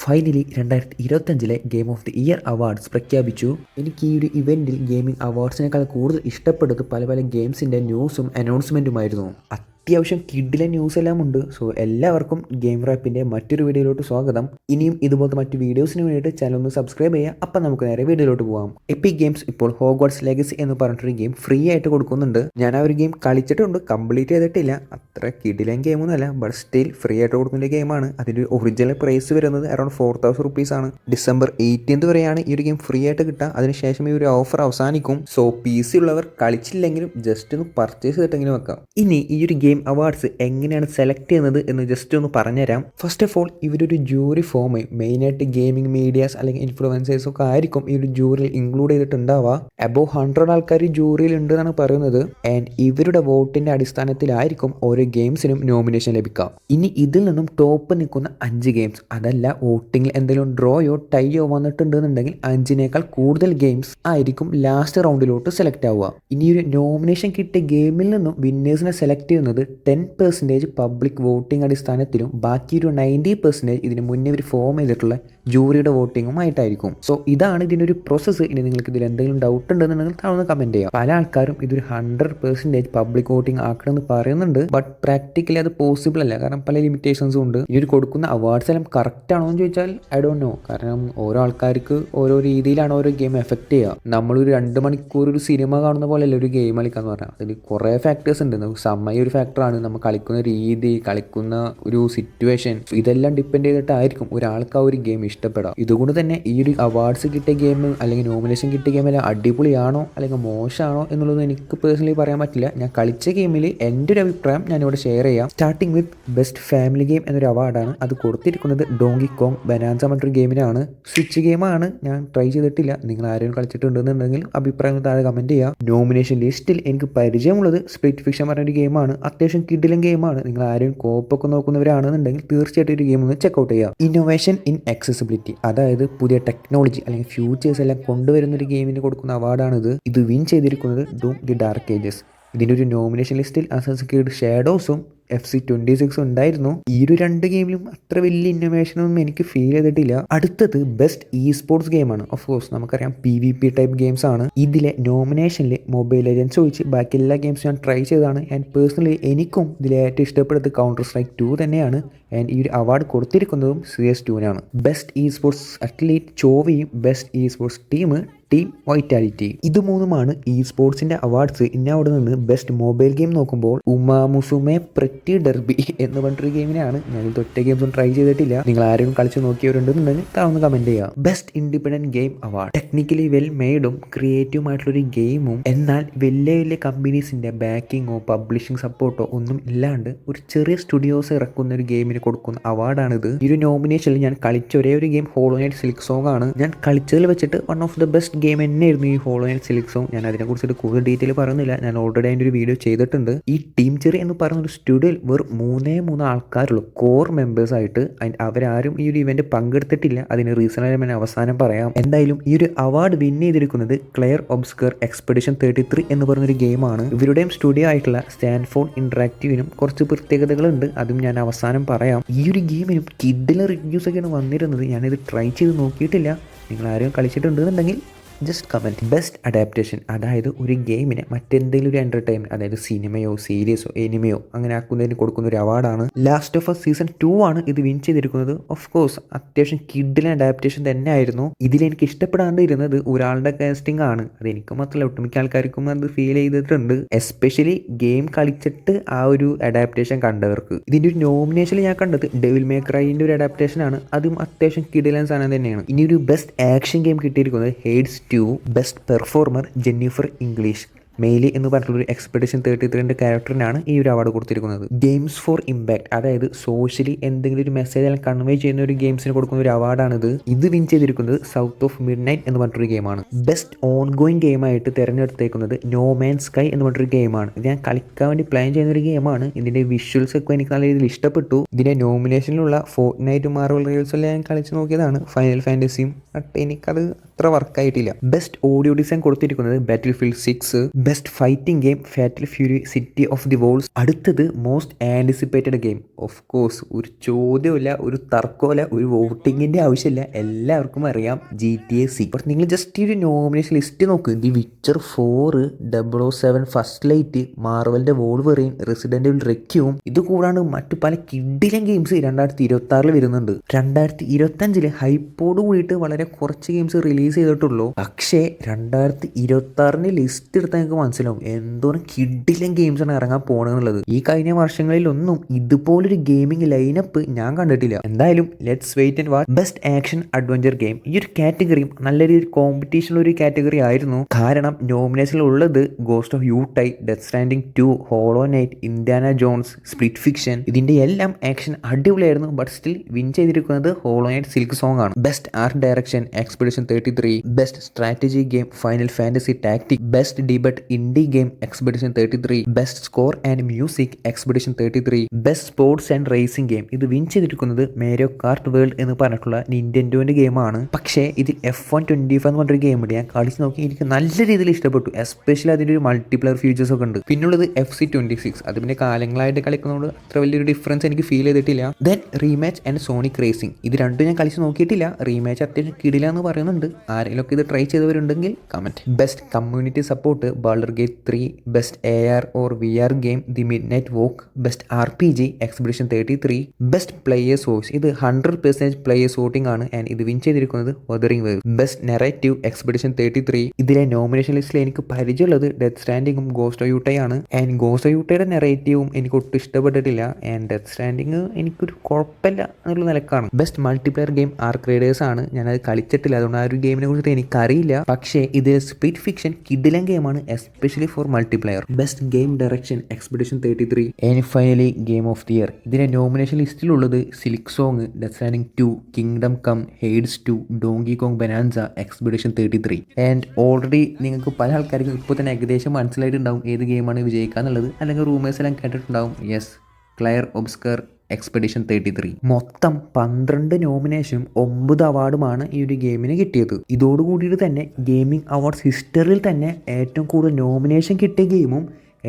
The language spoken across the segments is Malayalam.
Finally 2025 game of the year awards പ്രഖ്യാപിച്ചു. എനിക്ക് ഈ ഒരു ഇവൻറ്റിൽ ഗെയിമിംഗ് അവാർഡ്സിനേക്കാൾ കൂടുതൽ ഇഷ്ടപ്പെട്ടത് പല പല ഗെയിംസിൻ്റെ ന്യൂസും അനൗൺസ്മെൻറ്റുമായിരുന്നു. അത്യാവശ്യം കിഡിലെ ന്യൂസ് എല്ലാം ഉണ്ട്. സോ എല്ലാവർക്കും ഗെയിം റാപ്പിൻ്റെ മറ്റൊരു വീഡിയോയിലോട്ട് സ്വാഗതം. ഇനിയും ഇതുപോലത്തെ മറ്റ് വീഡിയോസിന് വേണ്ടിയിട്ട് ചാനൽ ഒന്ന് സബ്സ്ക്രൈബ് ചെയ്യുക. അപ്പം നമുക്ക് നേരെ വീഡിയോയിലോട്ട് പോകാം. എപ്പിക് ഗെയിംസ് ഇപ്പോൾ ഹോഗ്വാർട്സ് ലെഗസി എന്ന് പറഞ്ഞിട്ടൊരു ഗെയിം ഫ്രീ ആയിട്ട് കൊടുക്കുന്നുണ്ട്. ഞാൻ ആ ഒരു ഗെയിം കളിച്ചിട്ടുണ്ട്, കംപ്ലീറ്റ് ചെയ്തിട്ടില്ല. അത്ര കിഡിലൻ ഗെയിമൊന്നുമല്ല, ബട്ട് സ്റ്റിൽ ഫ്രീ ആയിട്ട് കൊടുക്കുന്ന ഗെയിമാണ്. അതിൻ്റെ ഒറിജിനൽ പ്രൈസ് വരുന്നത് അറൗണ്ട് 4000 rupees ആണ്. December 18th വരെയാണ് ഈ ഒരു ഗെയിം ഫ്രീ ആയിട്ട് കിട്ടുക. അതിനുശേഷം ഈ ഒരു ഓഫർ അവസാനിക്കും. സോ PC ഉള്ളവർ കളിച്ചില്ലെങ്കിലും ജസ്റ്റ് ഒന്ന് പർച്ചേസ് ചെയ്തിട്ടെങ്കിലും വെക്കാം. ഇനി ഈ ഒരു ഗെയിം അവാർഡ്സ് എങ്ങനെയാണ് സെലക്ട് ചെയ്യുന്നത് എന്ന് ജസ്റ്റ് ഒന്ന് പറഞ്ഞുതരാം. ഫസ്റ്റ് ഓഫ് ഓൾ ഇവരൊരു ജൂറി ഫോം മെയിനായിട്ട് ഗെയിമിംഗ് മീഡിയാസ് അല്ലെങ്കിൽ ഇൻഫ്ലുവൻസേഴ്സ് ഒക്കെ ആയിരിക്കും ഈ ഒരു ജൂറിയിൽ ഇൻക്ലൂഡ് ചെയ്തിട്ടുണ്ടാവുക. അബോവ് 100 ആൾക്കാർ ജൂറിയിൽ ഉണ്ട് എന്നാണ് പറയുന്നത്. ആൻഡ് ഇവരുടെ വോട്ടിന്റെ അടിസ്ഥാനത്തിലായിരിക്കും ഓരോ ഗെയിംസിനും നോമിനേഷൻ ലഭിക്കുക. ഇനി ഇതിൽ നിന്നും ടോപ്പ് നിൽക്കുന്ന 5 ഗെയിംസ്, അതല്ല വോട്ടിങ്ങിൽ എന്തെങ്കിലും ഡ്രോയോ ടൈയോ വന്നിട്ടുണ്ടെന്നുണ്ടെങ്കിൽ 5നേക്കാൾ കൂടുതൽ ഗെയിംസ് ആയിരിക്കും ലാസ്റ്റ് റൗണ്ടിലോട്ട് സെലക്ട് ആവുക. ഇനി ഒരു നോമിനേഷൻ കിട്ടിയ ഗെയിമിൽ നിന്നും വിന്നേഴ്സിനെ സെലക്ട് ചെയ്യുന്നത് 10% പബ്ലിക് വോട്ടിംഗ് അടിസ്ഥാനത്തിലും ബാക്കി ഒരു 90% ഇതിന് മുന്നേ ഒരു ഫോം ചെയ്തിട്ടുള്ള ജൂറിയുടെ വോട്ടിങ്ങും ആയിട്ടായിരിക്കും. സോ ഇതാണ് ഇതിൻ്റെ ഒരു പ്രോസസ്സ്. ഇനി നിങ്ങൾക്ക് ഇതിൽ എന്തെങ്കിലും ഡൗട്ട് ഉണ്ടെന്നുണ്ടെങ്കിൽ താഴെ കമൻറ്റ് ചെയ്യാം. പല ആൾക്കാരും ഇതൊരു 100% പബ്ലിക് വോട്ടിംഗ് ആക്കണമെന്ന് പറയുന്നുണ്ട്. ബട്ട് പ്രാക്ടിക്കലി അത് പോസിബിൾ അല്ല, കാരണം പല ലിമിറ്റേഷൻസും ഉണ്ട്. ഈ ഒരു കൊടുക്കുന്ന അവാർഡ്സ് എല്ലാം കറക്റ്റ് ആണോ എന്ന് ചോദിച്ചാൽ ഐ ഡോണ്ട് നോ. കാരണം ഓരോ ആൾക്കാർക്ക് ഓരോ രീതിയിലാണ് ഓരോ ഗെയിം എഫക്റ്റ് ചെയ്യുക. നമ്മളൊരു 2 മണിക്കൂർ ഒരു സിനിമ കാണുന്ന പോലെയല്ല ഒരു ഗെയിം കളിക്കാന്ന് പറഞ്ഞാൽ. അതിൽ കുറേ ഫാക്ടേഴ്സ് ഉണ്ട്. സമയം ഒരു ഫാക്ടറാണ്, നമ്മൾ കളിക്കുന്ന രീതി, കളിക്കുന്ന ഒരു സിറ്റുവേഷൻ, ഇതെല്ലാം ഡിപ്പെൻഡ് ചെയ്തിട്ടായിരിക്കും ഒരാൾക്ക് ആ ഒരു ഗെയിം ഇഷ്ടപ്പെടാം. ഇതുകൊണ്ട് തന്നെ ഈ ഒരു അവാർഡ്സ് കിട്ടിയ ഗെയിം അല്ലെങ്കിൽ നോമിനേഷൻ കിട്ടിയ ഗെയിം എല്ലാം അടിപൊളിയാണോ അല്ലെങ്കിൽ മോശമാണോ എന്നുള്ളത് എനിക്ക് പേഴ്സണലി പറയാൻ പറ്റില്ല. ഞാൻ കളിച്ച ഗെയിമിൽ എൻ്റെ ഒരു അഭിപ്രായം ഞാനിവിടെ ഷെയർ ചെയ്യാം. Starting with best family game എന്നൊരു അവാർഡാണ്. അത് കൊടുത്തിരിക്കുന്നത് ഡോങ്കി കോങ് ബനാൻസ മറ്റൊരു ഗെയിമിനാണ്. സ്വിച്ച് ഗെയിമാണ്, ഞാൻ ട്രൈ ചെയ്തിട്ടില്ല. നിങ്ങൾ ആരെയും കളിച്ചിട്ടുണ്ടെന്നുണ്ടെങ്കിൽ അഭിപ്രായം താഴെ കമൻറ്റ് ചെയ്യുക. നോമിനേഷൻ ലിസ്റ്റിൽ എനിക്ക് പരിചയമുള്ളത് സ്പ്ലിറ്റ് ഫിക്ഷൻ പറഞ്ഞൊരു ഗെയിമാണ്. അത്യാവശ്യം കിഡിലും ഗെയിമാണ്. നിങ്ങൾ ആരെയും കോപ്പൊക്കെ നോക്കുന്നവരാണെന്നുണ്ടെങ്കിൽ തീർച്ചയായിട്ടും ഒരു ഗെയിം ഒന്ന് ചെക്കൗട്ട് ചെയ്യുക. ഇന്നോവേഷൻ ഇൻ ആക്സസിബിലിറ്റി, അതായത് പുതിയ ടെക്നോളജി അല്ലെങ്കിൽ ഫ്യൂച്ചേഴ്സ് എല്ലാം കൊണ്ടുവരുന്ന ഒരു ഗെയിമിന് കൊടുക്കുന്ന അവാർഡാണിത്. ഇത് വിൻ ചെയ്തിരിക്കുന്നത് ഡൂം ദി ഡാർക്ക് ഏജസ്. ഇതിൻ്റെ ഒരു നോമിനേഷൻ ലിസ്റ്റിൽ അസസിൻസ് ക്രീഡ് ഷാഡോസും FC26 ഉണ്ടായിരുന്നു. ഈ ഒരു 2 ഗെയിമിലും അത്ര വലിയ ഇന്നോവേഷനൊന്നും എനിക്ക് ഫീൽ ചെയ്തിട്ടില്ല. അടുത്തത് ബെസ്റ്റ് സ്പോർട്സ് ഗെയിമാണ്. ഓഫ് കോഴ്സ് നമുക്കറിയാം PvP ടൈപ്പ് ഗെയിംസ് ആണ്. ഇതിലെ നോമിനേഷനിൽ മൊബൈൽ ലെജൻഡ്സ് ഒഴിച്ച് ബാക്കി എല്ലാ ഗെയിംസും ഞാൻ ട്രൈ ചെയ്തതാണ്. ആൻഡ് പേഴ്സണലി എനിക്കും ഇതിലെ ഏറ്റവും ഇഷ്ടപ്പെട്ടത് കൗണ്ടർ സ്ട്രൈക്ക് 2 തന്നെയാണ്. ആൻഡ് ഈ ഒരു അവാർഡ് കൊടുത്തിരിക്കുന്നതും CS2-നാണ്. ബെസ്റ്റ് സ്പോർട്സ് അത്ലീറ്റ് ചോവയും ബെസ്റ്റ് സ്പോർട്സ് ടീം വൈറ്റാലിറ്റി, ഇത് 3ഉമാണ് സ്പോർട്സിന്റെ അവാർഡ്സ്. ഇനി അവിടെ നിന്ന് ബെസ്റ്റ് മൊബൈൽ ഗെയിം നോക്കുമ്പോൾ ഉമാമുസുമെ പ്രെറ്റി ഡെർബി എന്ന് പറഞ്ഞൊരു ഗെയിമിനാണ്. ഞാൻ ഇത് ഒറ്റ ഗെയിംസും ട്രൈ ചെയ്തിട്ടില്ല. നിങ്ങൾ ആരെങ്കിലും കളിച്ച് നോക്കിയവരുണ്ടെന്നുണ്ടെങ്കിൽ താഴ്ന്ന് കമന്റ് ചെയ്യുക. Best independent game award, technically well മെയ്ഡും ക്രിയേറ്റീവും ആയിട്ടുള്ളൊരു ഗെയിമും എന്നാൽ വലിയ വലിയ കമ്പനീസിന്റെ ബാക്കിങ്ങോ പബ്ലിഷിംഗ് സപ്പോർട്ടോ ഒന്നും ഇല്ലാണ്ട് ഒരു ചെറിയ സ്റ്റുഡിയോസ് ഇറക്കുന്ന ഒരു ഗെയിമിന് കൊടുക്കുന്ന അവാർഡാണിത്. ഈ ഒരു നോമിനേഷനിൽ ഞാൻ കളിച്ച ഒരേ ഒരു game hollow knight silksong ആണ്. ഞാൻ കളിച്ചതിൽ വെച്ചിട്ട് one of the best game തന്നെയായിരുന്നു ഈ ഹോളോ നൈറ്റ് സിൽക്ക് സോങ്. ഞാൻ അതിനെക്കുറിച്ചിട്ട് കൂടുതൽ ഡീറ്റെയിൽ പറയുന്നില്ല, ഞാൻ ഓൾറെഡി അതിൻ്റെ ഒരു വീഡിയോ ചെയ്തിട്ടുണ്ട്. ഈ ടീം ചെറി എന്ന് പറയുന്ന ഒരു സ്റ്റുഡിയോയിൽ വെറും 3 ആൾക്കാരുള്ളൂ കോർ മെമ്പേഴ്സ് ആയിട്ട്. അവരാരും ഈ ഒരു ഇവന്റ് പങ്കെടുത്തിട്ടില്ല. അതിന് റീസണായി ഞാൻ അവസാനം പറയാം. എന്തായാലും ഈ ഒരു അവാർഡ് വിൻ ചെയ്തിരിക്കുന്നത് ക്ലെയർ ഒബ്സ്കർ എക്സ്പെഡിഷൻ 33 എന്ന് പറയുന്നൊരു ഗെയിമാണ്. ഇവരുടെയും സ്റ്റുഡിയോ ആയിട്ടുള്ള സ്റ്റാൻഫോർഡ് ഇന്ററാക്റ്റീവിനും കുറച്ച് പ്രത്യേകതകളുണ്ട്, അതും ഞാൻ അവസാനം പറയാം. ഈ ഒരു ഗെയിമിനും കിഡിലെ റിവ്യൂസ് ഒക്കെയാണ് വന്നിരുന്നത്. ഞാനിത് ട്രൈ ചെയ്ത് നോക്കിയിട്ടില്ല. നിങ്ങൾ ആരും കളിച്ചിട്ടുണ്ടെന്നുണ്ടെങ്കിൽ ജസ്റ്റ് കമൻറ്റ്. ബെസ്റ്റ് അഡാപ്റ്റേഷൻ, അതായത് ഒരു ഗെയിമിനെ മറ്റെന്തെങ്കിലും ഒരു എൻ്റർടൈൻമെൻറ്റ്, അതായത് സിനിമയോ സീരീസോ എനിമയോ അങ്ങനെ ആക്കുന്നതിന് കൊടുക്കുന്ന ഒരു അവാർഡാണ്. ലാസ്റ്റ് ഓഫ് സീസൺ 2 ആണ് ഇത് വിൻ ചെയ്തിരിക്കുന്നത്. ഓഫ് കോഴ്സ് അത്യാവശ്യം കിഡിലെ അഡാപ്റ്റേഷൻ തന്നെ ആയിരുന്നു. ഇതിലെനിക്ക് ഇഷ്ടപ്പെടാണ്ടിരുന്നത് ഒരാളുടെ കാസ്റ്റിംഗ് ആണ്. അതെനിക്ക് മാത്രമല്ല ഒട്ടുമിക്ക ആൾക്കാർക്കും അത് ഫീൽ ചെയ്തിട്ടുണ്ട്, എസ്പെഷ്യലി ഗെയിം കളിച്ചിട്ട് ആ ഒരു അഡാപ്റ്റേഷൻ കണ്ടവർക്ക്. ഇതിൻ്റെ ഒരു നോമിനേഷനിൽ ഞാൻ കണ്ടത് ഡെവിൽ മേ ക്രൈൻ്റെ ഒരു അഡാപ്റ്റേഷൻ ആണ്. അതും അത്യാവശ്യം കിഡിലൻ സാധനം തന്നെയാണ്. ഇനി ഒരു ബെസ്റ്റ് ആക്ഷൻ ഗെയിം കിട്ടിയിരിക്കുന്നത് Hades 2. Best performer Jennifer English മെയിലി എന്ന് പറഞ്ഞിട്ടുള്ള ഒരു എക്സ്പെഡിഷൻ 33 ക്യാരക്ടറിനാണ് ഈ ഒരു അവാർഡ് കൊടുത്തിരിക്കുന്നത്. ഗെയിംസ് ഫോർ ഇമ്പാക്ട്, അതായത് സോഷ്യലി എന്തെങ്കിലും ഒരു മെസ്സേജ് കൺവേ ചെയ്യുന്ന ഒരു ഗെയിംസിന് കൊടുക്കുന്ന ഒരു അവാർഡാണിത്. ഇത് വിൻ ചെയ്തിരിക്കുന്നത് സൗത്ത് ഓഫ് മിഡ് നൈറ്റ് എന്ന് പറഞ്ഞിട്ടൊരു ഗെയിമാണ്. ബെസ്റ്റ് ഓൺ ഗോയിങ് ഗെയിമായിട്ട് തിരഞ്ഞെടുത്തേക്കുന്നത് നോ മാൻ സ്കൈ എന്ന് പറഞ്ഞിട്ടൊരു ഗെയിമാണ്. ഇത് ഞാൻ കളിക്കാൻ വേണ്ടി പ്ലാൻ ചെയ്യുന്ന ഒരു ഗെയിമാണ്. ഇതിന്റെ വിഷ്വൽസ് ഒക്കെ എനിക്ക് നല്ല രീതിയിൽ ഇഷ്ടപ്പെട്ടു. ഇതിന്റെ നോമിനേഷനിലുള്ള ഫോർട്ട്നൈറ്റ് മാർവൽ റൈവൽസ് എല്ലാം ഞാൻ കളിച്ച് നോക്കിയതാണ്, ഫൈനൽ ഫാന്റസിയും. ബട്ട് എനിക്കത് അത്ര വർക്കായിട്ടില്ല. ബെസ്റ്റ് ഓഡിയോ ഡിസൈൻ കൊടുത്തിരിക്കുന്നത് battlefield 6. Best fighting game fatal fury city of the wolves. അടുത്തത് most anticipated game. Of course ഒരു ചോദ്യമില്ല, ഒരു തർക്കമില്ല, ഒരു വോട്ടിങ്ങിൻ്റെ ആവശ്യമില്ല, എല്ലാവർക്കും അറിയാം GTA 6. അപ്പോൾ നിങ്ങൾ ജസ്റ്റ് ഒരു നോമിനേഷൻ ലിസ്റ്റ് നോക്ക്. ദി വിച്ചർ 4, 007 ഫസ്റ്റ് ലൈറ്റ്, മാർവലിൻ്റെ വോൾവെറിൻ, റെസിഡൻ്റ് ഇവിൽ റെക്യൂം. ഇത് കൂടാണ്ട് മറ്റു പല കിഡിലൻ ഗെയിംസ് 2026 വരുന്നുണ്ട്. 2025 ഹൈപ്പോട് കൂടിയിട്ട് വളരെ കുറച്ച് ഗെയിംസ് റിലീസ് ചെയ്തിട്ടുള്ളൂ. പക്ഷേ 2026 ലിസ്റ്റ് എടുത്താൽ നിങ്ങൾക്ക് മനസ്സിലാവും എന്തോരം കിഡിലൻ ഗെയിംസ് ആണ് ഇറങ്ങാൻ പോകണമെന്നുള്ളത്. ഈ കഴിഞ്ഞ വർഷങ്ങളിലൊന്നും ഇതുപോലൊരു ഗെയിമിംഗ് ലൈനപ്പ് ഞാൻ കണ്ടിട്ടില്ല. എന്തായാലും let's wait and watch. Best action adventure game, ഈ ഒരു കാറ്റഗറിയും നല്ലൊരു കോമ്പറ്റീഷനുള്ള ഒരു കാറ്റഗറി ആയിരുന്നു. കാരണം നോമിനേഷനിൽ ഉള്ളത് ghost of Yotei, death standing 2, hollow knight, Indiana Jones, split fiction. ഇതിന്റെ എല്ലാം ആക്ഷൻ അടിപൊളിയായിരുന്നു. ബട്ട് സ്റ്റിൽ വിൻ ചെയ്തിരിക്കുന്നത് ഹോളോ നൈറ്റ് സിൽക്ക് സോങ് ആണ്. Best art direction expedition 33, best strategy game final fantasy tactic, best debut indie game expedition 33, best score and music expedition 33, best sports and racing game. ഇത് വിൻ ചെയ്തിരിക്കുന്നത് മേരിയോ കാർട്ട് വേൾഡ് എന്ന് പറഞ്ഞിട്ടുള്ള നിന്റെൻഡോന്റെ ഗെയിമാണ്. പക്ഷേ ഇതിൽ F125 എന്ന് പറഞ്ഞൊരു ഗെയിം ഉണ്ട്. ഞാൻ കളിച്ച് നോക്കി, എനിക്ക് നല്ല രീതിയിൽ ഇഷ്ടപ്പെട്ടു. എസ്പെഷ്യലി അതിൻ്റെ ഒരു മൾട്ടിപ്ലെയർ ഫീച്ചേഴ്സ് ഒക്കെ ഉണ്ട്. പിന്നുള്ളത് FC26. അത് പിന്നെ കാലങ്ങളായിട്ട് കളിക്കുന്നതുകൊണ്ട് അത്ര വലിയൊരു ഡിഫറൻസ് എനിക്ക് ഫീൽ ചെയ്തിട്ടില്ല. Then rematch and Sonic Racing. ഇത് രണ്ടും ഞാൻ കളിച്ച് നോക്കിയിട്ടില്ല. റീമാച്ച് അത്യാവശ്യം കിടില എന്ന് പറയുന്നുണ്ട്. ആരെങ്കിലും ഇത് ട്രൈ ചെയ്തവരുണ്ടെങ്കിൽ comment. Best community support Baldur gate 3, best AR or VR game the midnight walk, best RPG expedition 33, best players voice. ഇത് 100% പ്ലേയേഴ്സ് വോട്ടിംഗ് ആണ്. ആൻഡ് ഇത് വിൻ ചെയ്തിരിക്കുന്നത് wuthering wave. Best narrative expedition 33. ഇതിലെ നോമിനേഷൻ ലിസ്റ്റിൽ എനിക്ക് പരിചയമുള്ളത് ഡെത്ത് സ്റ്റാൻഡിങ്ങും ഗോസ്റ്റ് ഓഫ് യൂട്ടൈ ആണ്. ആൻഡ് ഗോസ്റ്റ് ഓഫ് യൂട്ടയുടെ നെറേറ്റീവും എനിക്ക് ഒട്ടും ഇഷ്ടപ്പെട്ടിട്ടില്ല. ആൻഡ് ഡെത്ത് സ്റ്റാൻഡിങ് എനിക്കൊരു കുഴപ്പമില്ല എന്നുള്ള നിലക്കാണ്. ബെസ്റ്റ് മൾട്ടിപ്ലെയർ ഗെയിം ആർക്ക് റൈഡേഴ്സ് ആണ്. ഞാനത് കളിച്ചിട്ടില്ല, അതുകൊണ്ട് ആ ഒരു ഗെയിമിനെ കുറിച്ച് എനിക്കറിയില്ല. പക്ഷേ ഇത് സ്പ്ലിറ്റ് ഫിക്ഷൻ കിഡിലൻ ഗെയിമാണ്, especially for multiplayer. Best game direction expedition 33. And finally game of the year. ഇതിന്റെ നോമിനേഷൻ ലിസ്റ്റിലുള്ളത് Silk Song, Death standing 2, Kingdom Come, Hades 2, Donkey Kong Bananza, Expedition 33. And already നിങ്ങൾക്ക് പല ആൾക്കാർക്കും ഇപ്പോൾ തന്നെ ഏകദേശം മനസ്സിലായിട്ടുണ്ടാവും ഏത് ഗെയിമാണ് വിജയിക്കുക എന്നുള്ളത്, അല്ലെങ്കിൽ റൂമേഴ്സ് എല്ലാം കേട്ടിട്ടുണ്ടാവും. Yes, Clair Obscur Expedition 33. മൊത്തം 12 നോമിനേഷനും 9 അവാർഡുമാണ് ഈ ഒരു ഗെയിമിന് കിട്ടിയത്. ഇതോടുകൂടിയിട്ട് തന്നെ ഗെയിമിംഗ് അവാർഡ്സ് ഹിസ്റ്ററിയിൽ തന്നെ ഏറ്റവും കൂടുതൽ നോമിനേഷൻ കിട്ടിയ ഗെയിമും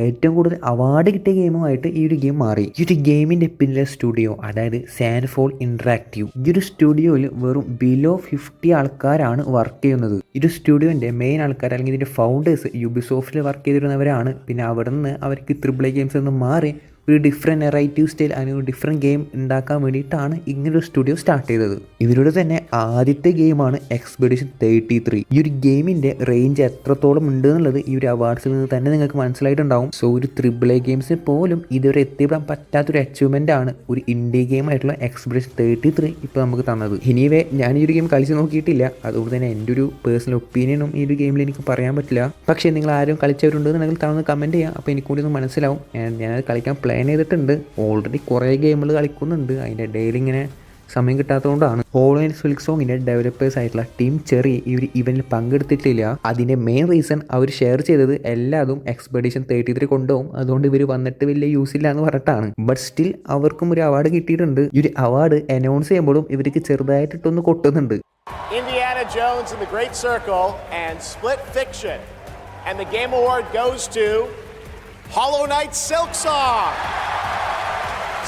ഏറ്റവും കൂടുതൽ അവാർഡ് കിട്ടിയ ഗെയിമുമായിട്ട് ഈ ഒരു ഗെയിം മാറി. ഈ ഒരു ഗെയിമിൻ്റെ പിന്നിലെ സ്റ്റുഡിയോ, അതായത് സാൻഫോൾ ഇൻട്രാക്റ്റീവ്. ഈ ഒരു സ്റ്റുഡിയോയിൽ വെറും ബിലോ 50 ആൾക്കാരാണ് വർക്ക് ചെയ്യുന്നത്. ഈ ഒരു സ്റ്റുഡിയോൻ്റെ മെയിൻ ആൾക്കാർ അല്ലെങ്കിൽ ഇതിൻ്റെ ഫൗണ്ടേഴ്സ് യുബിസോഫ്റ്റിൽ വർക്ക് ചെയ്തിരുന്നവരാണ്. പിന്നെ അവിടെ നിന്ന് അവർക്ക് AAA ഗെയിംസിൽ നിന്ന് മാറി ഒരു ഡിഫറെൻറ്റ് നെറേറ്റീവ് സ്റ്റൈൽ അല്ലെങ്കിൽ ഒരു ഡിഫറെൻറ്റ് ഗെയിം ഉണ്ടാക്കാൻ വേണ്ടിയിട്ടാണ് ഇങ്ങനൊരു സ്റ്റുഡിയോ സ്റ്റാർട്ട് ചെയ്തത്. ഇവരുടെ തന്നെ ആദ്യത്തെ ഗെയിമാണ് എക്സ്പെഡിഷൻ 33. ഈ ഒരു ഗെയിമിൻ്റെ റേഞ്ച് എത്രത്തോളം ഉണ്ട് എന്നുള്ളത് ഈ ഒരു അവാർഡ്സിൽ നിന്ന് തന്നെ നിങ്ങൾക്ക് മനസ്സിലായിട്ടുണ്ടാവും. സോ ഒരു AAA ഗെയിംസിന് പോലും ഇതുവരെ എത്തിപ്പെടാൻ പറ്റാത്തൊരു അച്ചീവ്മെൻ്റ് ആണ് ഒരു ഇന്ത്യ ഗെയിം ആയിട്ടുള്ള എക്സ്പെഡിഷൻ 33 ഇപ്പോൾ നമുക്ക് തന്നത്. ഇനിവേ ഞാൻ ഈ ഒരു ഗെയിം കളിച്ച് നോക്കിയിട്ടില്ല, അതുകൊണ്ട് തന്നെ എൻ്റെ ഒരു പേഴ്സണൽ ഒപ്പീനിയനും ഈ ഒരു ഗെയിമിൽ എനിക്ക് പറയാൻ പറ്റില്ല. പക്ഷേ നിങ്ങൾ ആരും കളിച്ചവരുണ്ടെന്നുണ്ടെങ്കിൽ താഴ്ന്ന് കമൻറ്റ് ചെയ്യാം, അപ്പോൾ എനിക്ക് കൂടി ഒന്ന് മനസ്സിലാവും. ഞാനത് കളിക്കാൻ പ്ലാൻ ചെയ്തിട്ടുണ്ട്. ഓൾറെഡി കുറേ ഗെയിമുകൾ കളിക്കുന്നുണ്ട്, അതിൻ്റെ ഡെയിലി ഇങ്ങനെ സമയം കിട്ടാത്തതുകൊണ്ടാണ്. ഹോളോ നൈറ്റ് സിൽക്ക് സോങ്ങിൻ്റെ ഡെവലപ്പേഴ്സ് ആയിട്ടുള്ള ടീം ചെറി ഈ ഒരു ഇവന്റിൽ പങ്കെടുത്തിട്ടില്ല. അതിൻ്റെ മെയിൻ റീസൺ അവർ ഷെയർ ചെയ്തത് എല്ലാതും എക്സ്പെഡിഷൻ 33 കൊണ്ടുപോകും, അതുകൊണ്ട് ഇവർ വന്നിട്ട് വലിയ യൂസ് ഇല്ല എന്ന് പറഞ്ഞിട്ടാണ്. ബട്ട് സ്റ്റിൽ അവർക്കും ഒരു അവാർഡ് കിട്ടിയിട്ടുണ്ട്. ഈ ഒരു അവാർഡ് അനൗൺസ് ചെയ്യുമ്പോഴും ഇവർക്ക് ചെറുതായിട്ടിട്ടൊന്ന് കൊട്ടുന്നുണ്ട്. Indiana Jones and the Great Circle and Split Fiction, and the Game Award goes to Hollow Knight Silk Song.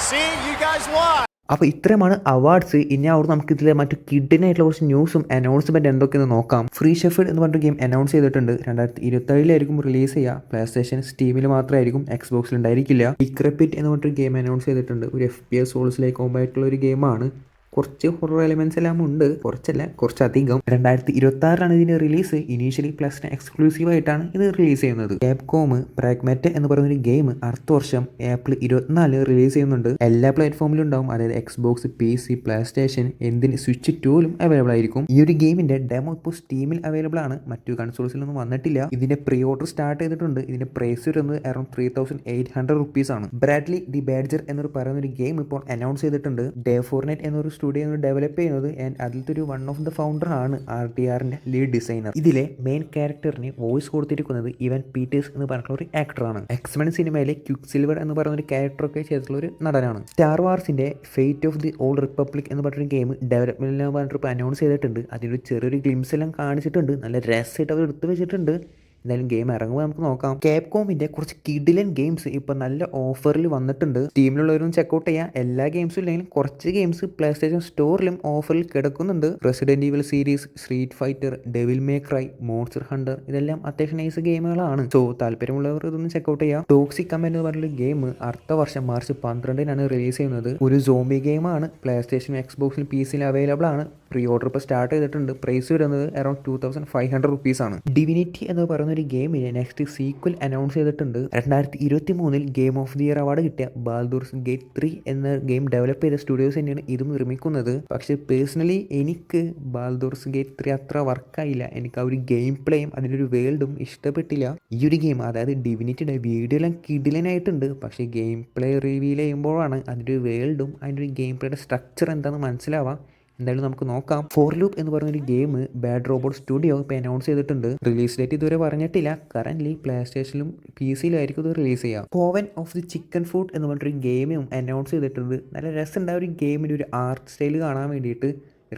See, you guys won. അപ്പോൾ ഇത്രയുമാണ് അവാർഡ്സ്. ഇനി അവിടെ നമുക്ക് ഇതിലെ മറ്റു കിഡിനായിട്ടുള്ള കുറച്ച് ന്യൂസും അനൗൺസ്മെൻറ്റ് എന്തൊക്കെയെന്ന് നോക്കാം. ഫ്രീ ഷെഫേർഡ് എന്ന് പറഞ്ഞൊരു ഗെയിം അനൗൺസ് ചെയ്തിട്ടുണ്ട്. 2027 റിലീസ് ചെയ്യുക. പ്ലേ സ്റ്റേഷൻ, സ്റ്റീമിൽ മാത്രമായിരിക്കും, എക്സ്ബോക്സിൽ ഉണ്ടായിരിക്കില്ല. ഡിക്രപ്പിറ്റ് എന്ന് പറഞ്ഞൊരു ഗെയിം അനൗൺസ് ചെയ്തിട്ടുണ്ട്. ഒരു FPS സോൾസിലേക്ക് കോമ്പായിട്ടുള്ള ഒരു ഗെയിമാണ്. കുറച്ച് ഹൊറർ എലിമെൻറ്റ്സ് എല്ലാം ഉണ്ട്, കുറച്ചല്ല കുറച്ചധികം. 2026 ഇതിൻ്റെ റിലീസ്. ഇനീഷ്യലി പ്ലസിന് എക്സ്ക്ലൂസീവ് ആയിട്ടാണ് ഇത് റിലീസ് ചെയ്യുന്നത്. ക്യാപ്കോം പ്രാഗ്മാറ്റ് എന്ന് പറയുന്നൊരു ഗെയിം അടുത്ത വർഷം ഏപ്രിൽ 24 റിലീസ് ചെയ്യുന്നുണ്ട്. എല്ലാ പ്ലാറ്റ്ഫോമിലും ഉണ്ടാവും, അതായത് എക്സ്ബോക്സ്, PC, പ്ലേ സ്റ്റേഷൻ, എന്തിന് സ്വിച്ച് 2ലും അവൈലബിൾ ആയിരിക്കും. ഈ ഒരു ഗെയിമിൻ്റെ ഡെമോ ഇപ്പോൾ സ്റ്റീമിൽ അവൈലബിൾ ആണ്, മറ്റു കൺസോൾസിലൊന്നും വന്നിട്ടില്ല. ഇതിൻ്റെ പ്രീ ഓർഡർ സ്റ്റാർട്ട് ചെയ്തിട്ടുണ്ട്. ഇതിൻ്റെ പ്രൈസ് വരുന്നത് അറൌണ്ട് 3800 റുപ്പീസ് ആണ്. ബ്രാഡ്ലി ദി ബാഡ്ജർ എന്നൊരു പറയുന്നൊരു ഗെയിം ഇപ്പോൾ അനൗൺസ് ചെയ്തിട്ടുണ്ട്. ഡേ ഫോർനെറ്റ് എന്നൊരു സ്റ്റുഡിയോ ഡെവലപ്പ് ചെയ്യുന്നത്. ആൻഡ് അതിലത്തെ ഒരു വൺ ഓഫ് ദ ഫൗണ്ടർ ആണ് RTRന്റെ ലീഡ് ഡിസൈനർ. ഇതിലെ മെയിൻ ക്യാരക്ടറിന് വോയിസ് കൊടുത്തിരിക്കുന്നത് ഇവൻ പീറ്റേഴ്സ് എന്ന് പറഞ്ഞിട്ടുള്ള ഒരു ആക്ടറാണ്. എക്സ്മെൻ സിനിമയിലെ ക്വിക്ക് സിൽവർ എന്ന് പറയുന്ന ഒരു ക്യാരക്ടറൊക്കെ ചെയ്തിട്ടുള്ള ഒരു നടനാണ്. സ്റ്റാർ വാർസിന്റെ Fate of the Old Republic എന്ന് പറഞ്ഞൊരു ഗെയിം ഡെവലപ്മെന്റിൽ പറഞ്ഞിട്ട് ഇപ്പോൾ അനൗൺസ് ചെയ്തിട്ടുണ്ട്. അതിലൊരു ചെറിയൊരു ഗ്ലിംസ് എല്ലാം കാണിച്ചിട്ടുണ്ട്. നല്ല രസമായിട്ട് അവർ എടുത്തു വെച്ചിട്ടുണ്ട്. എന്തായാലും ഗെയിം ഇറങ്ങുമ്പോൾ നമുക്ക് നോക്കാം. ക്യാപ്കോമിൻ്റെ കുറച്ച് കിഡിലൻ ഗെയിംസ് ഇപ്പോൾ നല്ല ഓഫറിൽ വന്നിട്ടുണ്ട്. ടീമിലുള്ളവരും ചെക്കൗട്ട് ചെയ്യാം. എല്ലാ ഗെയിംസും ഇല്ലെങ്കിലും കുറച്ച് ഗെയിംസ് പ്ലേ സ്റ്റേഷൻ സ്റ്റോറിലും ഓഫറിൽ കിടക്കുന്നുണ്ട്. Resident Evil series, Street Fighter, Devil May Cry, Monster Hunter ഇതെല്ലാം അത്യാവശ്യം നൈസ് ഗെയിമുകളാണ്. സോ താല്പര്യമുള്ളവർ ഇതൊന്നും ചെക്കൗട്ട് ചെയ്യാം. ടോക്സിക് കമന്റ് എന്ന് പറഞ്ഞൊരു ഗെയിം അടുത്ത വർഷം മാർച്ച് 12-നാണ് റിലീസ് ചെയ്യുന്നത്. ഒരു സോംബി ഗെയിമാണ്. പ്ലേ സ്റ്റേഷനും എക്സ്ബോക്സിലും പി സിയിലും അവൈലബിൾ ആണ്. പ്രീ ഓർഡർ ഇപ്പോൾ സ്റ്റാർട്ട് ചെയ്തിട്ടുണ്ട്. പ്രൈസ് വരുന്നത് അറൌണ്ട് 2500 ആണ്. ഡിവിനിറ്റി എന്ന് പറയുന്ന ഒരു ഗെയിമിന് നെക്സ്റ്റ് സീക്വൽ അനൗൺസ് ചെയ്തിട്ടുണ്ട്. 2023 game of the year award കിട്ടിയ ബാൽദൂർസ് ഗേറ്റ് 3 എന്ന ഗെയിം ഡെവലപ്പ് ചെയ്ത സ്റ്റുഡിയോസ് തന്നെയാണ് ഇതും നിർമ്മിക്കുന്നത്. പക്ഷേ പേഴ്സണലി എനിക്ക് ബാൽദൂർസ് ഗേറ്റ് 3 അത്ര വർക്കായില്ല. എനിക്ക് ആ ഒരു ഗെയിം പ്ലേയും അതിൻ്റെ ഒരു വേൾഡും ഇഷ്ടപ്പെട്ടില്ല. ഈ ഒരു ഗെയിം അതായത് ഡിവിനിറ്റിയുടെ വീഡിയോ എല്ലാം കിടിലനായിട്ടുണ്ട്. പക്ഷേ ഗെയിം പ്ലേ റിവീൽ ചെയ്യുമ്പോഴാണ് അതിൻ്റെ ഒരു വേൾഡും അതിൻ്റെ ഒരു ഗെയിം പ്ലേയുടെ സ്ട്രക്ചർ എന്താണെന്ന് മനസ്സിലാവാം. എന്തായാലും നമുക്ക് നോക്കാം. ഫോർ ലൂപ്പ് എന്ന് പറയുന്നൊരു ഗെയിം ബാഡ് റോബോട്ട് സ്റ്റുഡിയോ ഇപ്പോൾ അനൗൺസ് ചെയ്തിട്ടുണ്ട്. റിലീസ് ഡേറ്റ് ഇതുവരെ പറഞ്ഞിട്ടില്ല. കറന്റ് പ്ലേ സ്റ്റേഷനിലും പി സിയിലായിരിക്കും ഇത് റിലീസ് ചെയ്യുക. പോവൻ ഓഫ് ദി ചിക്കൻ ഫുഡ് എന്ന് പറഞ്ഞൊരു ഗെയിമും അനൗൺസ് ചെയ്തിട്ടുണ്ട്. നല്ല രസമുണ്ടായ ഒരു ഗെയിമിൻ്റെ ഒരു ആർട്ട് സ്റ്റൈൽ കാണാൻ വേണ്ടിയിട്ട്.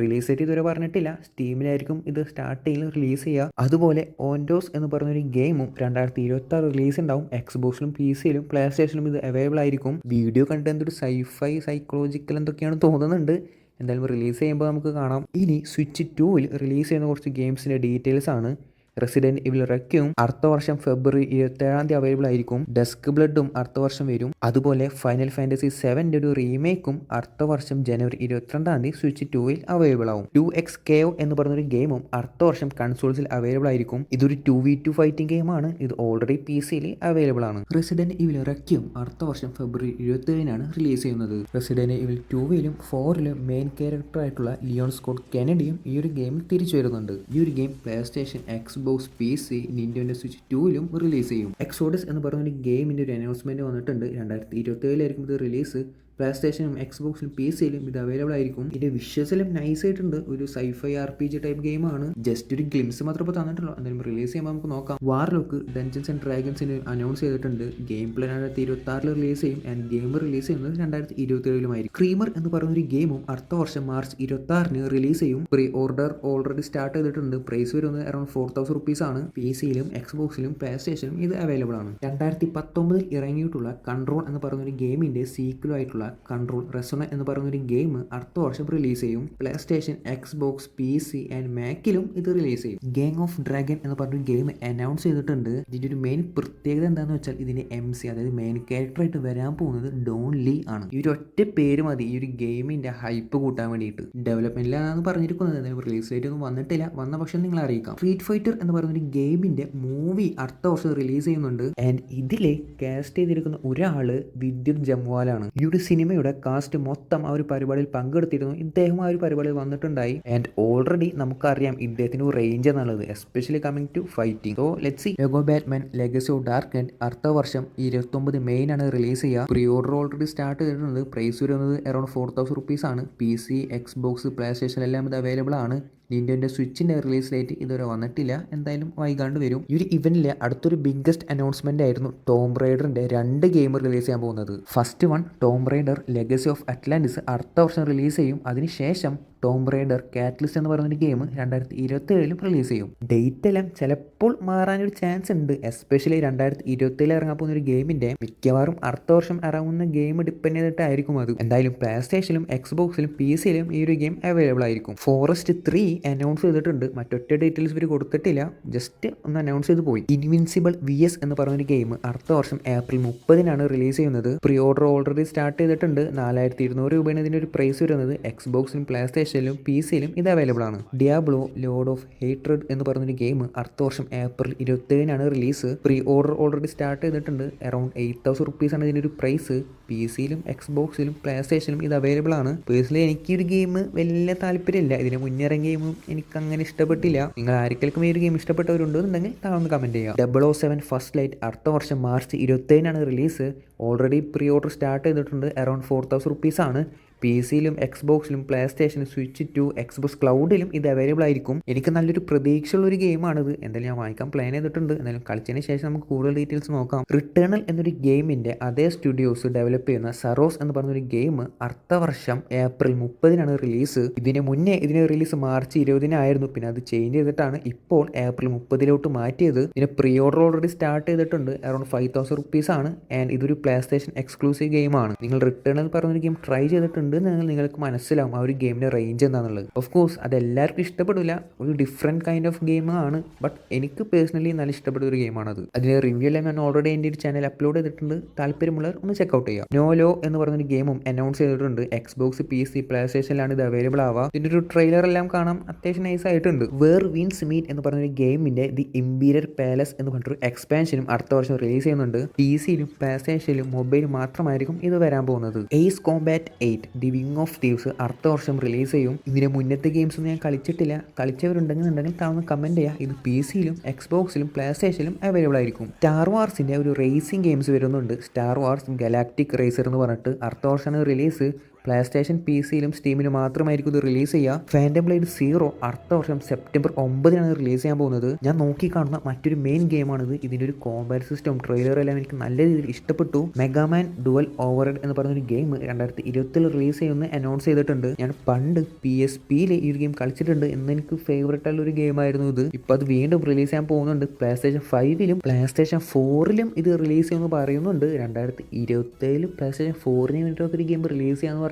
റിലീസ് ഡേറ്റ് ഇതുവരെ പറഞ്ഞിട്ടില്ല. സ്റ്റീമിലായിരിക്കും ഇത് സ്റ്റാർട്ടിങ്ങിൽ റിലീസ് ചെയ്യുക. അതുപോലെ ഓൻഡോസ് എന്ന് പറയുന്നൊരു ഗെയിമും 2026 റിലീസ് ഉണ്ടാവും. എക്സ്ബോക്സിലും പി സിയിലും പ്ലേ സ്റ്റേഷനിലും ഇത് അവൈലബിൾ ആയിരിക്കും. വീഡിയോ കണ്ട് എന്തൊരു സൈഫൈ സൈക്കോളജിക്കൽ എന്തൊക്കെയാണ് തോന്നുന്നുണ്ട്. എന്തായാലും റിലീസ് ചെയ്യുമ്പോൾ നമുക്ക് കാണാം. ഇനി സ്വിച്ച് 2-ൽ റിലീസ് ചെയ്യുന്ന കുറച്ച് ഗെയിംസിൻ്റെ ഡീറ്റെയിൽസ് ആണ്. റെസിഡന്റ് ഇവിൽ റെക്യും അടുത്ത വർഷം ഫെബ്രുവരി 27 അവൈലബിൾ ആയിരിക്കും. ഡസ്ക് ബ്ലഡും അടുത്ത വർഷം വരും. അതുപോലെ ഫൈനൽ ഫാന്റസി 7 ഒരു റീമേക്കും അടുത്ത വർഷം ജനുവരി 22 സ്വിച്ച് 2-ൽ അവൈലബിൾ ആവും. 2X KO എന്ന് പറഞ്ഞൊരു ഗെയിമും അടുത്ത വർഷം കൺസോൾസിൽ അവൈലബിൾ ആയിരിക്കും. ഇതൊരു 2v2 ഫൈറ്റിംഗ് ഗെയിമാണ്. ഇത് ഓൾറെഡി പി സിയിൽ അവൈലബിൾ ആണ്. റെസിഡന്റ് ഇവിൽ റെക്യും അടുത്ത വർഷം ഫെബ്രുവരി 27-നാണ് റിലീസ് ചെയ്യുന്നത്. റെസിഡന്റ് ഇവിൽ 2-ലും 4-ലും മെയിൻ ക്യാരക്ടർ ആയിട്ടുള്ള ലിയോൺ സ്കോട്ട് കെനഡിയും ഈ ഒരു ഗെയിമിൽ തിരിച്ചു വരുന്നുണ്ട്. ഈ ഒരു game PlayStation, Xbox, P C, Nintendo Switch 2-ലും റിലീസ് ചെയ്യും. എക്സോഡസ് എന്ന് പറയുന്ന ഒരു ഗെയിമിൻ്റെ ഒരു അനൗൺസ്മെന്റ് വന്നിട്ടുണ്ട്. 2027-ലായിരിക്കും ഇത് റിലീസ്. പ്ലേ സ്റ്റേഷനും എക്സ്ബോക്സിലും പി സിയിലും ഇത് അവൈലബിൾ ആയിരിക്കും. ഇതിന്റെ വിഷ്വൽസിലും നൈസ് ആയിട്ടുണ്ട്. ഒരു സൈഫൈ RPG ടൈപ്പ് ഗെയിമാണ്. ജസ്റ്റ് ഒരു ഗ്ലിംസ് മാത്രമേ ഇപ്പോൾ തന്നിട്ടുള്ളൂ. എന്തായാലും റിലീസ് ചെയ്യുമ്പോൾ നമുക്ക് നോക്കാം. വാർലോക്ക് ഡഞ്ചൻസ് ആൻഡ് ഡ്രാഗൺസിന് അനൗൺസ് ചെയ്തിട്ടുണ്ട്. ഗെയിം പ്ലേ 2026-ൽ റിലീസ് ചെയ്യും. ആൻഡ് ഗെയിം റിലീസ് ചെയ്യുന്നത് 2027-ലുമായിരിക്കും. ക്രീമർ എന്ന് പറയുന്ന ഒരു ഗെയിമും അടുത്ത വർഷം മാർച്ച് 26-ന് റിലീസ് ചെയ്യും. പ്രീ ഓർഡർ ഓൾറെഡി സ്റ്റാർട്ട് ചെയ്തിട്ടുണ്ട്. പ്രൈസ് വരുന്നത് അറൌണ്ട് 4000 ആണ്. പി സിയിലും എക്സ്ബോക്സിലും പ്ലേ സ്റ്റേഷനും ഇത് അവൈലബിൾ ആണ്. 2019-ൽ ഇറങ്ങിയിട്ടുള്ള കൺട്രോൾ എന്ന് പറയുന്ന ഒരു ഗെയിമിന്റെ സീക്വൽ ആയിട്ടുള്ള കൺട്രോൾ റെസോണ എന്ന് പറയുന്ന ഒരു ഗെയിം അടുത്ത വർഷം റിലീസ് ചെയ്യും. PlayStation, Xbox, P C and മാക്കിലും ഇത് റിലീസ് ചെയ്യും. ഗാങ് ഓഫ് ഡ്രാഗൺ എന്ന് പറഞ്ഞൊരു ഗെയിം അനൗൺസ് ചെയ്തിട്ടുണ്ട്. ഇതിന്റെ ഒരു മെയിൻ പ്രത്യേകത എന്താണെന്ന് വെച്ചാൽ ഇതിന്റെ MC അതായത് മെയിൻ ക്യാരക്ടറായിട്ട് വരാൻ പോകുന്നത് ഡോൺ ലീ ആണ്. ഈ ഒരു ഒറ്റ പേര് മതി ഈ ഒരു ഗെയിമിന്റെ ഹൈപ്പ് കൂട്ടാൻ വേണ്ടിയിട്ട്. ഡെവലപ്മെന്റിലാണ് പറഞ്ഞിരിക്കുന്നത്. എന്തായാലും റിലീസ് ഡേറ്റ് ഒന്നും വന്നിട്ടില്ല. വന്ന പക്ഷേ നിങ്ങൾ അറിയിക്കാം. സ്ട്രീറ്റ് ഫൈറ്റർ എന്ന് പറയുന്ന ഒരു ഗെയിമിന്റെ മൂവി അടുത്ത വർഷം റിലീസ് ചെയ്യുന്നുണ്ട്. ആൻഡ് ഇതിലെ കാസ്റ്റ് ചെയ്തിരിക്കുന്ന ഒരാള് വിദ്യുത് ജംവാലാണ്. ഈ ഒരു സിനിമയുടെ കാസ്റ്റ് മൊത്തം ആ ഒരു പരിപാടിയിൽ പങ്കെടുത്തിരുന്നു. ഇദ്ദേഹം ആ ഒരു പരിപാടിയിൽ വന്നിട്ടുണ്ടായി. ആൻഡ് ഓൾറെഡി നമുക്കറിയാം ഇദ്ദേഹത്തിന് ഒരു റേഞ്ച് എന്നുള്ളത്, especially coming to fighting. So let's see. Lego Batman Legacy of Dark Knight അടുത്ത വർഷം 29 മെയ്നാണ് റിലീസ് ചെയ്യുക. പ്രീ ഓർഡർ ഓൾറെഡി സ്റ്റാർട്ട് ചെയ്തിട്ടുണ്ട്. പ്രൈസ് വരുന്നത് അറൌണ്ട് 4000 ആണ്. P C, Xbox, PlayStation എല്ലാം ഇത് അവൈലബിൾ ആണ്. നിന്റെൻഡോ സ്വിച്ചിൻ്റെ റിലീസ് ഡേറ്റ് ഇതുവരെ വന്നിട്ടില്ല. എന്തായാലും വൈകാണ്ട് വരും. ഈ ഒരു ഇവന്റിലെ അടുത്തൊരു ബിഗ്ഗസ്റ്റ് അനൗൺസ്മെന്റ് ആയിരുന്നു ടോം റൈഡറിന്റെ 2 ഗെയിം റിലീസ് ചെയ്യാൻ പോകുന്നത്. First one Tom rider legacy of Atlantis അടുത്ത വർഷം റിലീസ് ചെയ്യും. അതിനുശേഷം ടോം റൈഡർ കാറ്റലിസ്റ്റ് എന്ന് പറയുന്ന ഗെയിം 2027-ലും റിലീസ് ചെയ്യും. ഡേറ്റ് എല്ലാം ചിലപ്പോൾ മാറാനൊരു ചാൻസ് ഉണ്ട്. എസ്പെഷ്യലി 2027 ഇറങ്ങാൻ പോകുന്ന ഒരു ഗെയിമിന്റെ മിക്കവാറും അടുത്ത വർഷം ഇറങ്ങുന്ന ഗെയിം ഡിപ്പെൻഡ് ചെയ്തിട്ടായിരിക്കും അത്. എന്തായാലും പ്ലേ സ്റ്റേഷനിലും എക്സ്ബോക്സിലും പി സിയിലും ഈ ഒരു ഗെയിം അവൈലബിൾ ആയിരിക്കും. ഫോറസ്റ്റ് 3 അനൗൺസ് ചെയ്തിട്ടുണ്ട്. മറ്റൊറ്റ ഡീറ്റെയിൽസ് ഇവർ കൊടുത്തിട്ടില്ല. ജസ്റ്റ് ഒന്ന് അനൗൺസ് ചെയ്ത് പോയി. ഇൻവിൻസിബിൾ VS എന്ന് പറയുന്ന ഗെയിം അടുത്ത വർഷം ഏപ്രിൽ 30-നാണ് റിലീസ് ചെയ്യുന്നത്. പ്രീ ഓർഡർ ഓൾറെഡി സ്റ്റാർട്ട് ചെയ്തിട്ടുണ്ട്. 4200 രൂപയാണ് ഇതിന്റെ ഒരു പ്രൈസ് വരുന്നത്. എക്സ്ബോക്സിലും പ്ലേ സ്റ്റേഷനിലും പി സിയിലും ഇത് അവൈലബിൾ ആണ്. ഡിയാബ്ലോ ലോർഡ് ഓഫ് ഹേറ്റ്രഡ് എന്ന് പറഞ്ഞൊരു ഗെയിം അടുത്ത വർഷം ഏപ്രിൽ 27-നാണ് release. Pre order already start ചെയ്തിട്ടുണ്ട്. അറൌണ്ട് 8000 ആണ് ഇതിന്റെ ഒരു പ്രൈസ്. പി സിയിലും എക്സ്ബോക്സിലും പ്ലേ സ്റ്റേഷനിലും ഇത് അവൈലബിൾ ആണ്. പേഴ്സണലി എനിക്ക് ഈ ഒരു ഗെയിം വലിയ താല്പര്യമില്ല. ഇതിന് മുന്നിറങ്ങിയ ഗെയിമും എനിക്ക് അങ്ങനെ ഇഷ്ടപ്പെട്ടില്ല. നിങ്ങൾ ആർക്കെങ്കിലും ഈ ഒരു ഗെയിം ഇഷ്ടപ്പെട്ടവരുണ്ടെന്നുണ്ടെങ്കിൽ താഴെ കമന്റ് ചെയ്യാം. 007 ഫസ്റ്റ് ലൈറ്റ് അടുത്ത വർഷം മാർച്ച് 27-നാണ് release. Already pre order start ചെയ്തിട്ടുണ്ട്. അറൌണ്ട് 4000 ആണ്. PC-യിലും എക്സ്ബോക്സിലും പ്ലേ സ്റ്റേഷനും സ്വിച്ച് 2 എക്സ്ബോക്സ് ക്ലൗഡിലും ഇത് അവൈലബിൾ ആയിരിക്കും. എനിക്ക് നല്ലൊരു പ്രതീക്ഷയുള്ളൊരു ഗെയിമാണിത്. എന്തായാലും ഞാൻ വാങ്ങിക്കാൻ പ്ലാൻ ചെയ്തിട്ടുണ്ട്. എന്തായാലും കളിച്ചതിന് ശേഷം നമുക്ക് കൂടുതൽ ഡീറ്റെയിൽസ് നോക്കാം. റിട്ടേണൽ എന്നൊരു ഗെയിമിൻ്റെ അതേ സ്റ്റുഡിയോസ് ഡെവലപ്പ് ചെയ്യുന്ന സറോസ് എന്ന് പറഞ്ഞൊരു ഗെയിം അടുത്ത വർഷം ഏപ്രിൽ 30-നാണ് റിലീസ്. ഇതിന് മുന്നേ ഇതിൻ്റെ റിലീസ് മാർച്ച് 20-നായിരുന്നു. പിന്നെ അത് ചേഞ്ച് ചെയ്തിട്ടാണ് ഇപ്പോൾ ഏപ്രിൽ 30-ലോട്ട് മാറ്റിയത്. ഇതിന് പ്രീ ഓർഡർ ഓൾറെഡി സ്റ്റാർട്ട് ചെയ്തിട്ടുണ്ട്. അറൗണ്ട് 5,000 റുപ്പീസാണ്. ആൻഡ് ഇതൊരു പ്ലേ സ്റ്റേഷൻ എക്സ്ക്ലൂസീവ് ഗെയിമാണ്. നിങ്ങൾ റിട്ടേണൽ പറഞ്ഞൊരു ഗെയിം ട്രൈ ചെയ്തിട്ടുണ്ട് എന്നെങ്കിൽ നിങ്ങൾക്ക് മനസ്സിലാവും ആ ഒരു ഗെയിമിൻ്റെ റേഞ്ച് എന്താണെന്നുള്ളത്. ഓഫ് കോഴ്സ് അത് എല്ലാവർക്കും ഇഷ്ടപ്പെടില്ല. ഒരു ഡിഫറെൻറ്റ് കൈൻഡ് ഓഫ് ഗെയിമാണ്. ബട്ട് എനിക്ക് പേഴ്സണലി നല്ല ഇഷ്ടപ്പെട്ട ഒരു ഗെയിമാണത്. അതിൻ്റെ റിവ്യൂ എല്ലാം ഞാൻ ഓൾറെഡി എൻ്റെ ഒരു ചാനൽ അപ്ലോഡ് ചെയ്തിട്ടുണ്ട്. താല്പര്യമുള്ളവർ ഒന്ന് ചെക്കൗട്ട് ചെയ്യുക. നോലോ എന്ന് പറഞ്ഞൊരു ഗെയിമും അനൗൺസ് ചെയ്തിട്ടുണ്ട്. എക്സ്ബോക്സ്, PC, പ്ലേ സ്റ്റേഷനിലാണ് ഇത് അവൈലബിൾ ആവുക. ഇതിൻ്റെ ഒരു ട്രെയിലർ എല്ലാം കാണാം. അത്യാവശ്യം നൈസ് ആയിട്ടുണ്ട്. വേർ വിൻസ് മീറ്റ് എന്ന് പറഞ്ഞൊരു ഗെയിമിൻ്റെ ദി ഇമ്പീരിയർ പാലസ് എന്ന് പറഞ്ഞൊരു എക്സ്പാൻഷനും അടുത്ത വർഷം റിലീസ് ചെയ്യുന്നുണ്ട്. PC-യിലും പ്ലേ സ്റ്റേഷനിലും മൊബൈലും മാത്രമായിരിക്കും ഇത് വരാൻ പോകുന്നത്. Ace combat 8 the wing of thieves അടുത്ത വർഷം റിലീസ് ചെയ്യും. ഇതിൻ്റെ മുന്നത്തെ ഗെയിംസ് ഒന്നും ഞാൻ കളിച്ചിട്ടില്ല. കളിച്ചവരുണ്ടെങ്കിൽ താഴ്ന്ന് കമൻറ്റ് ചെയ്യുക. ഇത് PC-യിലും എക്സ്ബോക്സിലും പ്ലേ സ്റ്റേഷനിലും അവൈലബിൾ ആയിരിക്കും. സ്റ്റാർ വാർസിൻ്റെ ഒരു റേസിംഗ് ഗെയിംസ് വരുന്നുണ്ട്. സ്റ്റാർ വാർസ് ഗലാക്റ്റിക് റേസർ എന്ന് പറഞ്ഞിട്ട് അടുത്ത വർഷമാണ് റിലീസ്. പ്ലേ സ്റ്റേഷൻ, PC-യിലും സ്റ്റീമിലും മാത്രമായിരിക്കും ഇത് റിലീസ് ചെയ്യുക. ഫാൻറ്റം ബ്ലേഡ് 0 അടുത്ത വർഷം സെപ്റ്റംബർ 9-നാണ് റിലീസ് ചെയ്യാൻ പോകുന്നത്. ഞാൻ നോക്കി കാണുന്ന മറ്റൊരു മെയിൻ ഗെയിമാണിത്. ഇതിൻ്റെ ഒരു കോമ്പാറ്റ് സിസ്റ്റം ട്രെയിലറെല്ലാം എനിക്ക് നല്ല രീതിയിൽ ഇഷ്ടപ്പെട്ടു. മെഗാമാൻ ഡുവൽ ഓവർഹെഡ് എന്ന് പറഞ്ഞൊരു ഗെയിം 2020 റിലീസ് ചെയ്യുമെന്ന് അനൗൺസ് ചെയ്തിട്ടുണ്ട്. ഞാൻ പണ്ട് PSP-യിൽ ഈ ഒരു ഗെയിം കളിച്ചിട്ടുണ്ട്. എന്നെനിക്ക് ഫേവറേറ്റ് ആയിട്ടുള്ള ഒരു ഗെയിമായിരുന്നു ഇത്. ഇപ്പോൾ അത് വീണ്ടും റിലീസ് ചെയ്യാൻ പോകുന്നുണ്ട്. പ്ലേ സ്റ്റേഷൻ 5-ലും പ്ലേ സ്റ്റേഷൻ 4-ലും ഇത് റിലീസ് ചെയ്യുമെന്ന് പറയുന്നുണ്ട്. 2027 പ്ലേ സ്റ്റേഷൻ 4-ന് വേണ്ടിയിട്ടൊക്കെ ഒരു ഗെയിം റിലീസ് ചെയ്യാന്ന് പറഞ്ഞാൽ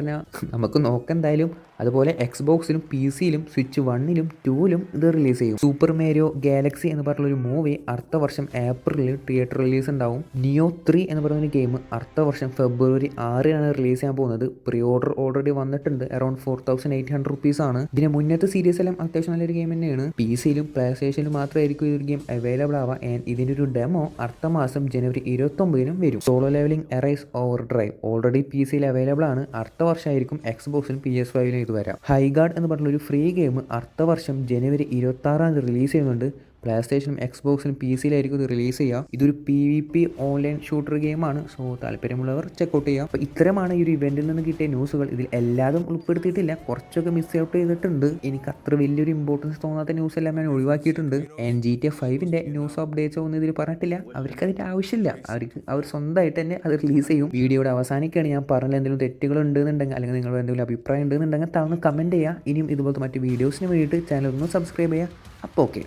നമുക്ക് നോക്കാം എന്തായാലും. അതുപോലെ എക്സ്ബോക്സിലും PC-യിലും സ്വിച്ച് 1-ലും 2-ലും ഇത് റിലീസ് ചെയ്യും. സൂപ്പർ മാരിയോ ഗാലക്സി എന്ന് പറഞ്ഞൊരു മൂവി അടുത്ത വർഷം ഏപ്രിലിൽ തിയേറ്റർ റിലീസ് ഉണ്ടാവും. നിയോ 3 എന്ന് പറയുന്ന ഗെയിം അടുത്ത വർഷം ഫെബ്രുവരി 6-നാണ് റിലീസ് ചെയ്യാൻ പോകുന്നത്. പ്രീ ഓർഡർ ഓൾറെഡി വന്നിട്ടുണ്ട്. അറൗണ്ട് 4,800 റുപ്പീസാണ്. ഇതിന് മുന്നത്തെ സീരീസ് എല്ലാം അത്യാവശ്യം നല്ലൊരു ഗെയിം തന്നെയാണ്. PC-യിലും പ്ലേ സ്റ്റേഷനിലും മാത്രമായിരിക്കും ഈ ഒരു ഗെയിം അവൈലബിൾ ആവുക. ആൻഡ് ഇതിൻ്റെ ഒരു ഡെമോ അടുത്ത മാസം ജനുവരി 29-നും വരും. Solo Leveling Arise Overdrive already PC-യിൽ അവൈലബിൾ ആണ്. അടുത്ത വർഷമായിരിക്കും എക്സ്ബോക്സിലും PS5-ലും ഇത് വരാം. ഹൈഗാർഡ് എന്ന് പറഞ്ഞൊരു ഫ്രീ ഗെയിം അടുത്ത വർഷം ജനുവരി 26-ന് റിലീസ് ചെയ്യുന്നുണ്ട്. പ്ലേ സ്റ്റേഷനും എക്സ്ബോക്സിലും PC-യിലായിരിക്കും ഇത് റിലീസ് ചെയ്യുക. ഇതൊരു PvP ഓൺലൈൻ ഷൂട്ടർ ഗെയിമാണ്. സോ താല്പര്യമുള്ളവർ ചെക്കൗട്ട് ചെയ്യുക. അപ്പോൾ ഇത്തരമാണ് ഈ ഒരു ഇവൻറ്റിൽ നിന്ന് കിട്ടിയ ന്യൂസുകൾ. ഇതിൽ എല്ലാതും ഉൾപ്പെടുത്തിയിട്ടില്ല. കുറച്ചൊക്കെ മിസ് ഔട്ട് ചെയ്തിട്ടുണ്ട്. എനിക്ക് അത്ര വലിയൊരു ഇമ്പോർട്ടൻസ് തോന്നാത്ത ന്യൂസ് എല്ലാം ഞാൻ ഒഴിവാക്കിയിട്ടുണ്ട്. ആൻഡ് GTA 5-ൻ്റെ ന്യൂസ് അപ്ഡേറ്റ്സോ ഒന്നും ഇതിൽ പറഞ്ഞിട്ടില്ല. അവർക്ക് അതിൻ്റെ ആവശ്യമില്ല. അവർ സ്വന്തമായിട്ട് തന്നെ അത് റിലീസ് ചെയ്യും. വീഡിയോയുടെ അവസാനിക്കുകയാണ്. ഞാൻ പറഞ്ഞ എന്തെങ്കിലും തെറ്റുകൾ ഉണ്ടെന്നുണ്ടെങ്കിൽ അല്ലെങ്കിൽ നിങ്ങളുടെ എന്തെങ്കിലും അഭിപ്രായം ഉണ്ടെന്നുണ്ടെങ്കിൽ താഴ്ന്ന് കമൻറ്റ് ചെയ്യുക. ഇനിയും ഇതുപോലത്തെ മറ്റ് വീഡിയോസിന് വേണ്ടിയിട്ട് ചാനൽ ഒന്ന് സബ്സ്ക്രൈബ് ചെയ്യുക. അപ്പോൾ ഓക്കെ.